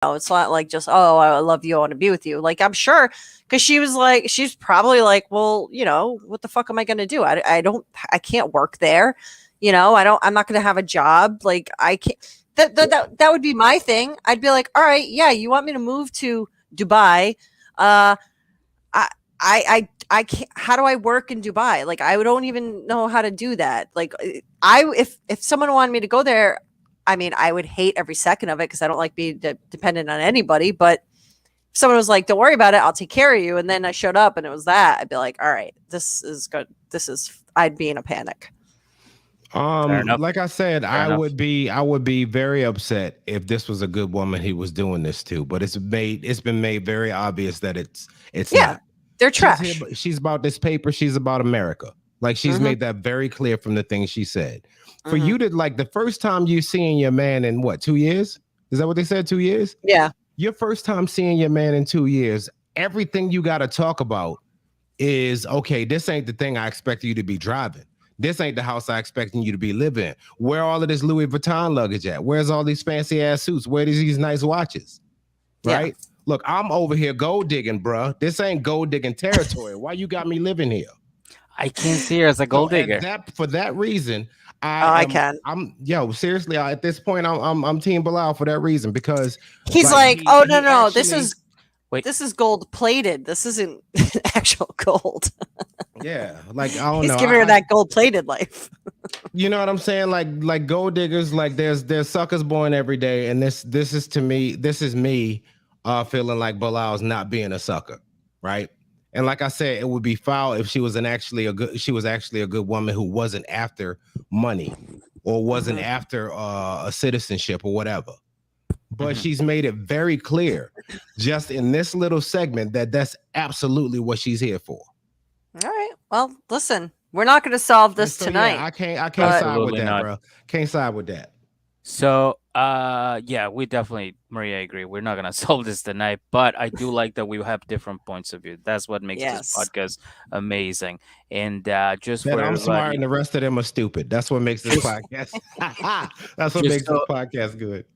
it's not like just, oh, I love you, I want to be with you. Like, I'm sure, because she's probably like, well, what the fuck am I going to do? I can't work there. I'm not going to have a job. Like, I can't. That would be my thing. I'd be like, all right, yeah, you want me to move to Dubai? I I can't. How do I work in Dubai? Like, I don't even know how to do that. Like, if someone wanted me to go there, I mean, I would hate every second of it because I don't like being dependent on anybody. But if someone was like, "Don't worry about it, I'll take care of you," and then I showed up and it was that, I'd be like, "All right, this is good. I'd be in a panic." Like I said, I would be very upset if this was a good woman he was doing this to, but it's been made very obvious that it's not. They're trash. She's about this paper, she's about America. Like, she's made that very clear from the things she said. For you to, like, the first time you seeing your man in what, 2 years? Is that what they said, 2 years? Yeah. Your first time seeing your man in 2 years, everything you got to talk about is, okay, this ain't the thing I expected you to be driving. This ain't the house I expected you to be living in. Where all of this Louis Vuitton luggage at? Where's all these fancy ass suits? Where are these nice watches? Right? Yeah. Look, I'm over here gold digging, bruh. This ain't gold digging territory. Why you got me living here? I can't see her as a gold digger. For that reason, I can. Seriously, at this point, I'm Team Bilal for that reason, because he's like, oh no, this is gold plated. This isn't actual gold. Yeah, like, I don't know. He's giving her that gold plated life. You know what I'm saying? Like gold diggers. Like, there's suckers born every day, and this is me feeling like Bilal's not being a sucker, right? And like I said, it would be foul if she was actually a good woman who wasn't after money or wasn't after a citizenship or whatever. But she's made it very clear, just in this little segment, that that's absolutely what she's here for. All right. Well, listen, we're not going to solve this tonight. Yeah, I can't side with that, bro. Can't side with that. So, we definitely, Maria, I agree. We're not going to solve this tonight, but I do like that we have different points of view. That's what makes this podcast amazing. And just that for I'm smart and the rest of them are stupid. That's what makes this podcast. That's what makes this podcast good.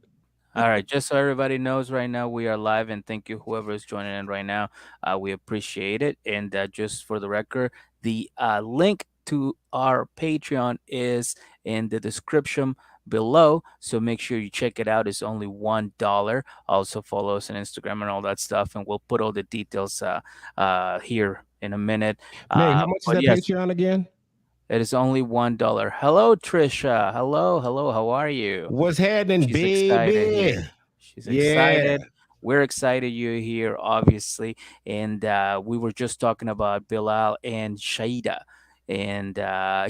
All right, just so everybody knows, right now we are live, and thank you whoever is joining in right now. We appreciate it. And just for the record, the link to our Patreon is in the description below, so make sure you check it out. It's only $1. Also follow us on Instagram and all that stuff, and we'll put all the details here in a minute. Nate, how much is that Patreon again? It is only $1. Hello, Trisha. Hello. How are you? What's happening, baby? Excited. She's excited. We're excited you're here, obviously. And we were just talking about Bilal and Shaida. And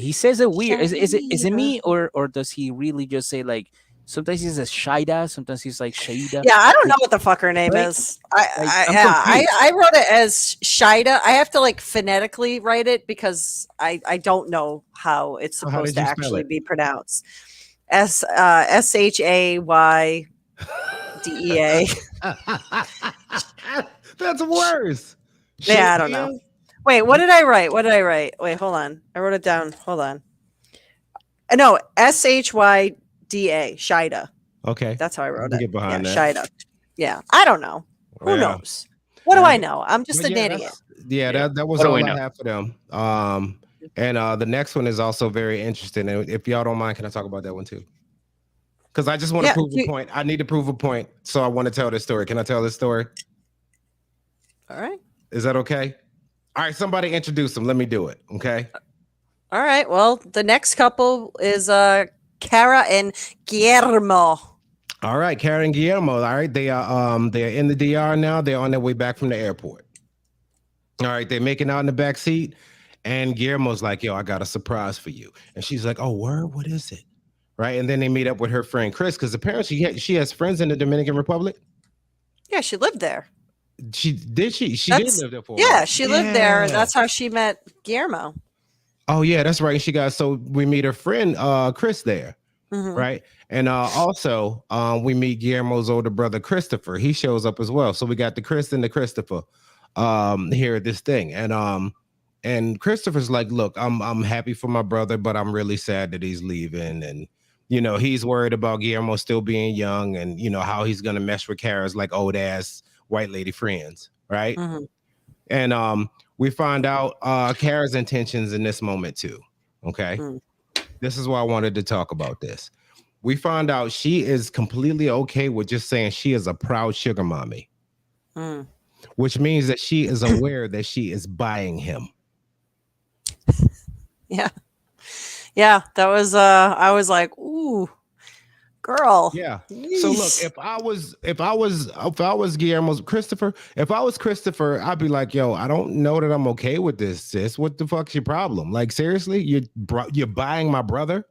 he says it weird. Is it me, or does he really just say, like, sometimes he says Shaida, sometimes he's like Shaida? Yeah, I don't know what the fuck her name is. I wrote it as Shaida. I have to, like, phonetically write it because I don't know how it's supposed to actually be pronounced. SHAYDEA. That's worse. Yeah, I don't know. Wait, what did I write? Wait, hold on. I wrote it down. Hold on. No, SHYDA, Shaida. Okay. That's how I wrote it. Get behind that. Shaida. Yeah, I don't know. Who knows? What do I know? I'm just an idiot. Yeah, that was all I have for them. And the next one is also very interesting. And if y'all don't mind, can I talk about that one too? Because I just want to prove a point. I need to prove a point. So I want to tell this story. Can I tell this story? All right. Is that okay? All right, somebody introduce them. Let me do it. Okay. All right. Well, the next couple is Cara and Guillermo. All right, Cara and Guillermo. All right, they are in the DR now. They're on their way back from the airport. All right, they're making out in the back seat, and Guillermo's like, "Yo, I got a surprise for you," and she's like, "Oh, word? What is it?" Right, and then they meet up with her friend Chris, because apparently she has friends in the Dominican Republic. Yeah, she lived there. She did live there for a while. She lived there, and that's how she met Guillermo. Oh yeah, that's right. So we meet her friend Chris there, right? And also we meet Guillermo's older brother Christopher. He shows up as well. So we got the Chris and the Christopher here at this thing. And Christopher's like, "Look, I'm happy for my brother, but I'm really sad that he's leaving." And he's worried about Guillermo still being young, and how he's gonna mesh with Kara's like old ass white lady friends, right? Mhm. And we find out Kara's intentions in this moment too. Okay, Mm. this is why I wanted to talk about this. We find out she is completely okay with just saying she is a proud sugar mommy, Mm. which means that she is aware that she is buying him. Yeah. Yeah. That was I was like, ooh, girl. Yeah. So look, Yeesh. if I was Guillermo's Christopher, if I was Christopher, I'd be like, yo, I don't know that I'm okay with this, sis. What the fuck's your problem? Like, seriously, you're buying my brother?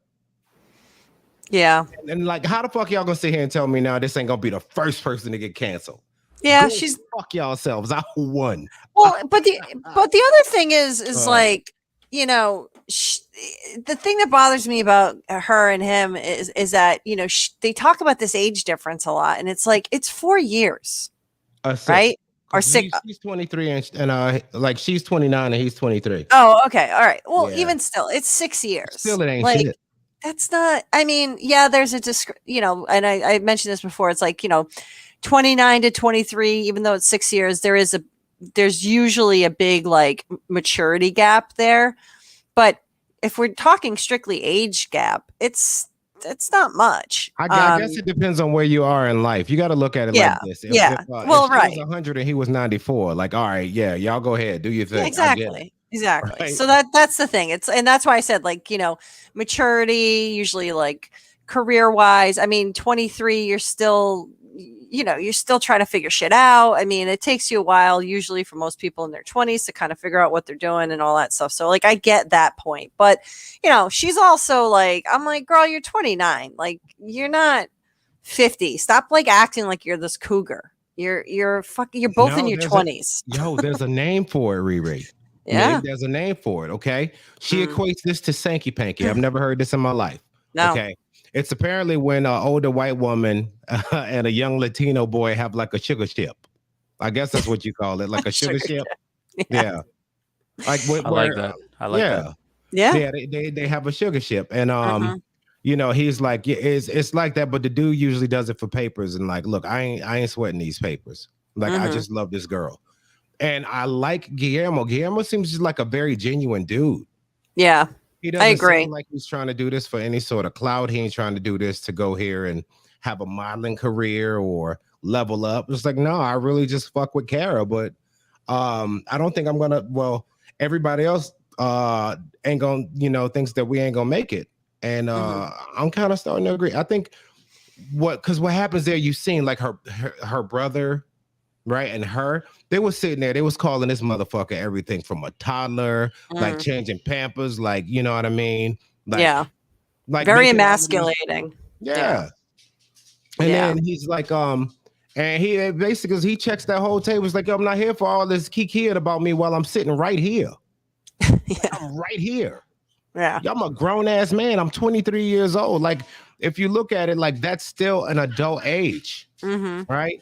Yeah. And like, how the fuck y'all gonna sit here and tell me now this ain't gonna be the first person to get canceled? Yeah. Go She's fuck yourselves. I won. well, but the other thing is Uh, like, the thing that bothers me about her and him is that they talk about this age difference a lot, and it's like it's 4 years, six. right? Or Because six. he's 23 and like she's 29 and he's 23. Oh, okay, all right. Well, Yeah. even still, it's 6 years. Still, it ain't Like shit. that's not. I mean, yeah, there's and I mentioned this before. It's like 29 to 23. Even though it's 6 years, there's usually a big like maturity gap there. But if we're talking strictly age gap, it's not much. I guess it depends on where you are in life. You got to look at it like Yeah, this. yeah. If Well, she was right. 100 and he was 94, like, all right, yeah, y'all go ahead, do your Yeah, thing. I get it, exactly. right? So that's the thing. And that's why I said like, maturity, usually like career wise. I mean, 23, you're still trying to figure shit out. I mean, it takes you a while usually for most people in their 20s to kind of figure out what they're doing and all that stuff. So like I get that point. But, she's also like, I'm like, girl, you're 29. Like you're not 50. Stop like acting like you're this cougar. You're both in No, your 20s. there's a name for it, Riri. Yeah. There's a name for it. Okay, she Mm. equates this to Sankey Panky. I've never heard this in my life. No. Okay, it's apparently when an older white woman and a young Latino boy have like a sugar ship. I guess that's what you call it, like a sugar ship. Yeah. Yeah, like I like that. I like yeah. that. Yeah. Yeah, they have a sugar ship, and Mhm. he's like, yeah, it's like that, but the dude usually does it for papers, and like, look, I ain't sweating these papers. Like, I Mhm. just love this girl, and I like Guillermo. Guillermo seems just like a very genuine dude. Yeah. He I doesn't agree. seem like he's trying to do this for any sort of clout. He ain't trying to do this to go here and have a modeling career or level up. It's like, no, I really just fuck with Kara, but I don't think I'm gonna. Well, everybody else ain't gonna, thinks that we ain't gonna make it, and Mhm. I'm kind of starting to agree. I think because what happens there, you seen like her brother, right, and they was sitting there, they was calling this motherfucker everything from a toddler, like Mm. changing pampers, like, you know what I mean, like Yeah. like Very making all of these, emasculating. Yeah. yeah. And Yeah. then he's like, and he basically he checks that whole table. He's like, yo, I'm not here for all this kid about me while I'm sitting right here. Like, Yeah. I'm right here. Yeah. I'm a grown ass man. I'm 23 years old. Like, if you look at it, like that's still an adult age, Mhm. right?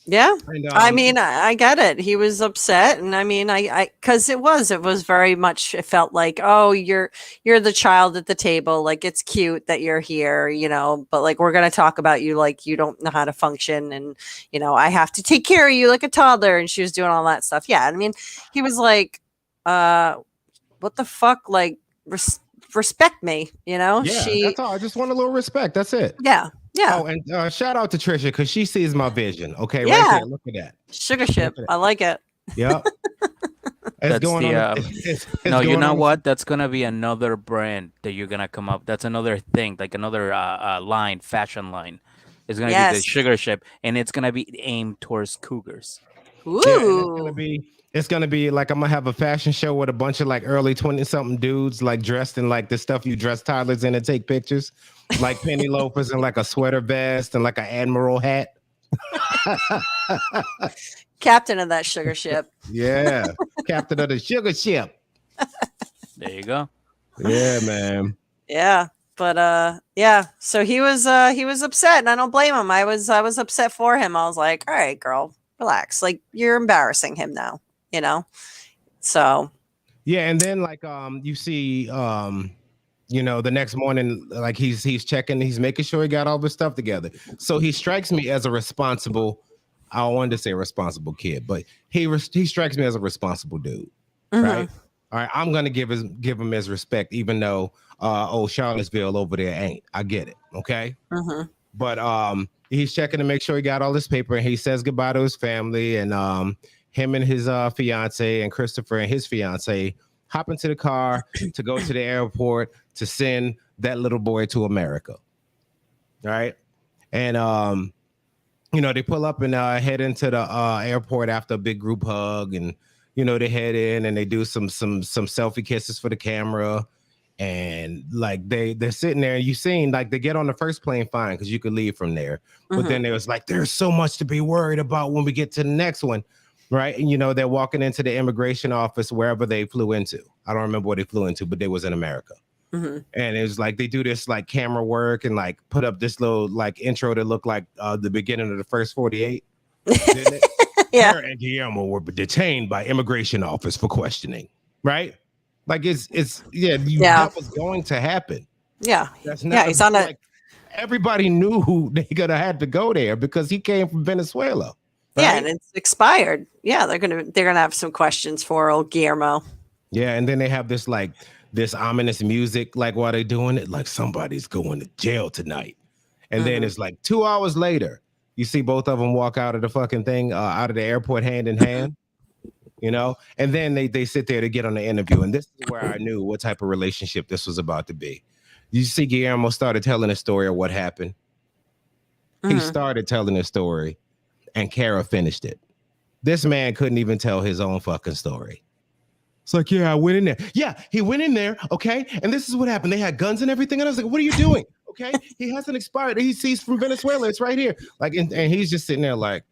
Yeah. And I mean, I get it. He was upset, and I mean, because it was very much. It felt like, oh, you're the child at the table. Like it's cute that you're here, but like we're gonna talk about you like you don't know how to function, and I have to take care of you like a toddler. And she was doing all that stuff. Yeah, I mean, he was like, what the fuck, like respect me, yeah, She, that's all. I just want a little respect. That's it. yeah, yeah, Oh, and shout out to Trisha because she sees my vision. Okay, right yeah. there. Look at that. Sugar Look ship. at it. I like it. Yep. It's That's going the on. It's no, you going know on. what? That's gonna be another brand that you're gonna come up. That's another thing, like another line, fashion line. It's gonna be the Yes. sugar ship, and it's gonna be aimed towards cougars. Yeah, and it's gonna Ooh. be like I'm gonna have a fashion show with a bunch of like early 20 something dudes like dressed in like the stuff you dress toddlers in and take pictures, like penny loafers and like a sweater vest and like an admiral hat. Captain of that sugar ship. Yeah, captain of the sugar ship. There you go. Yeah, man. Yeah. But yeah. So he was upset, and I don't blame him. I was upset for him. I was like, all right, girl, relax. Like you're embarrassing him now, So Yeah, and then like you see the next morning, like he's checking, he's making sure he got all his stuff together. So he strikes me as a responsible. I wanted to say responsible kid, but he strikes me as a responsible dude, right? Mm-hmm. All right, I'm gonna give him his respect, even though old Charlottesville over there ain't. I get it, okay? Mm-hmm. But he's checking to make sure he got all his paper, and he says goodbye to his family, and him and his fiance and Christopher and his fiance hop into the car to go to the airport to send that little boy to America, right? And they pull up and head into the airport after a big group hug, and they head in and they do some selfie kisses for the camera, and like they're sitting there, and you seen like they get on the first plane fine because you could leave from there, but then there was like there's so much to be worried about when we get to the next one, right? And they're walking into the immigration office wherever they flew into. I don't remember what they flew into, but they was in America. Mm-hmm. And it was like they do this like camera work and like put up this little like intro that looked like the beginning of the first 48. Didn't it? Yeah. Her and Guillermo were detained by immigration office for questioning. Right? Like it's that was going to happen. Yeah. That's not Yeah. He's on like everybody knew who they gonna have to go there because he came from Venezuela. Right? Yeah, and it's expired. Yeah, they're gonna have some questions for old Guillermo. Yeah, and then they have this like this ominous music like while they're doing it, like somebody's going to jail tonight. And then it's like 2 hours later, you see both of them walk out of the fucking thing, out of the airport hand in hand, and then they sit there to get on the interview. And this is where I knew what type of relationship this was about to be. You see Guillermo started telling a story of what happened. He started telling a story and Kara finished it. This man couldn't even tell his own fucking story. It's like, yeah, I went in there. Yeah, he went in there, okay? And this is what happened. They had guns and everything. And I was like, what are you doing? Okay, he hasn't expired. He's from Venezuela. It's right here. Like, and he's just sitting there like,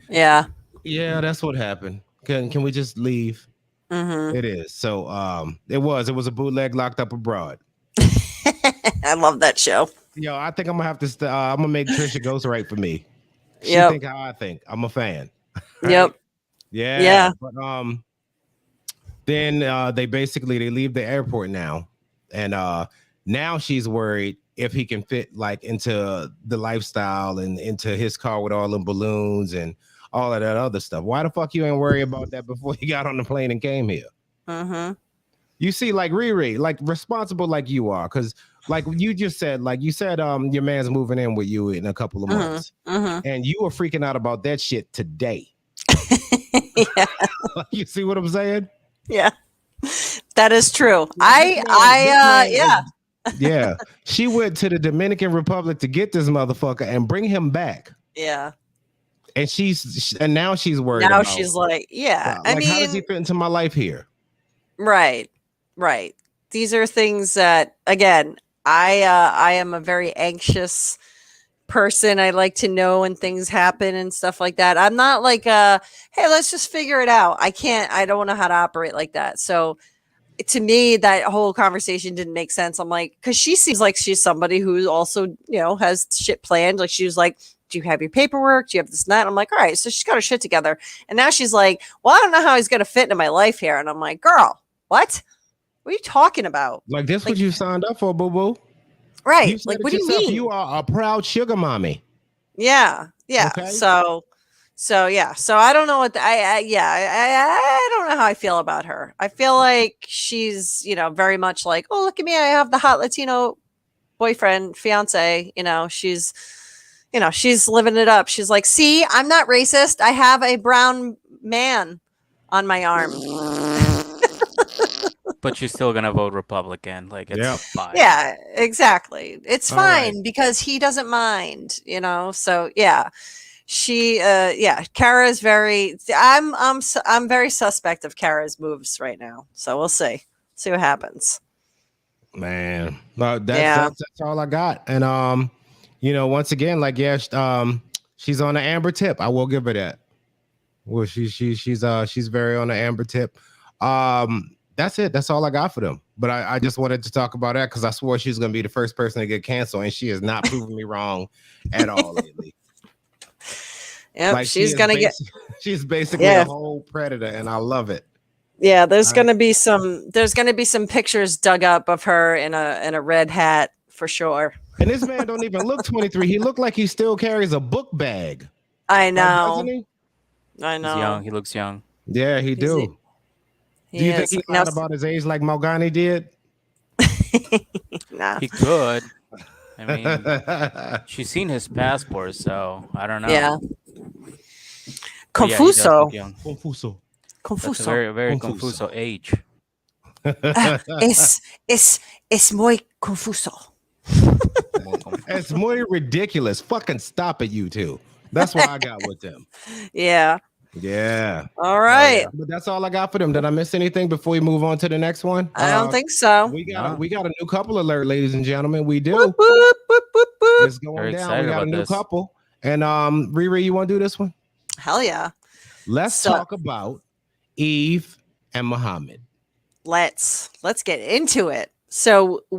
yeah, that's what happened. Can we just leave? It is. So it was a bootleg Locked Up Abroad. I love that show. Yo, I think I'm gonna have to. I'm gonna make Trisha Ghostwrite for me. She think how I think. I'm a fan. Right? Yep. Yeah. But then they leave the airport now, and now she's worried if he can fit like into the lifestyle and into his car with all the balloons and all of that other stuff. Why the fuck you ain't worried about that before you got on the plane and came here? You see, like Riri, like responsible like you are, because like you just said, your man's moving in with you in a couple of months, and you were freaking out about that shit today. Yeah. You see what I'm saying? Yeah, that is true. Yeah. She went to the Dominican Republic to get this motherfucker and bring him back. Yeah. And now she's worried. Now she's like, yeah. I mean, how does he fit into my life here? Right. These are things that, again, I am a very anxious person. I like to know when things happen and stuff like that. I'm not like, hey, let's just figure it out. I don't know how to operate like that. So to me, that whole conversation didn't make sense. I'm like, because she seems like she's somebody who also, has shit planned. Like she was like, do you have your paperwork? Do you have this and that? I'm like, all right. So she's got her shit together. And now she's like, well, I don't know how he's going to fit into my life here. And I'm like, girl, what? What are you talking about? Like this what you signed up for, boo-boo? Right. Like, what do you mean? You are a proud sugar mommy. Yeah. Yeah. Okay. So yeah. So I don't know what I don't know how I feel about her. I feel like she's, very much like, oh, look at me. I have the hot Latino boyfriend, fiance, she's living it up. She's like, see, I'm not racist. I have a brown man on my arm. But she's still gonna vote Republican. Like it's fine. Yeah, exactly. It's fine because he doesn't mind, So yeah, she, Kara is very. I'm very suspect of Kara's moves right now. So we'll see what happens. Man, that's all I got. And once again, like she's on the amber tip. I will give her that. Well, she's very on the amber tip. That's it. That's all I got for them. But I just wanted to talk about that because I swore she was going to be the first person to get canceled, and she has not proven me wrong at all lately. Yep, like she's going to get. She's basically a whole predator, and I love it. Yeah, there's All right. gonna be some pictures dug up of her in a red hat for sure. And this man don't even look 23. He looked like he still carries a book bag. I Like, doesn't know. he? I He's young. know. He looks young. Yeah, he He's, do. Do he you think is. he Now, lied about his age like Malgani did? nah. He could. I mean, she's seen his passport, so I don't know. Yeah. But yeah, he does look Confuso. young. Confuso. That's a Confuso. very, very Confuso. confuso age. Es muy confuso. It's muy ridiculous. Fucking stop it, you two. That's what I got with them. Yeah. Yeah. All right. But that's all I got for them. Did I miss anything before we move on to the next one? I don't think so. We got No. we got a new couple alert, ladies and gentlemen. We do. Whoop, whoop, whoop, whoop, whoop. It's going Very down. excited We got a about new this. couple. And Riri, you want to do this one? Hell yeah. Let's talk about Eve and Muhammad. Let's get into it. So we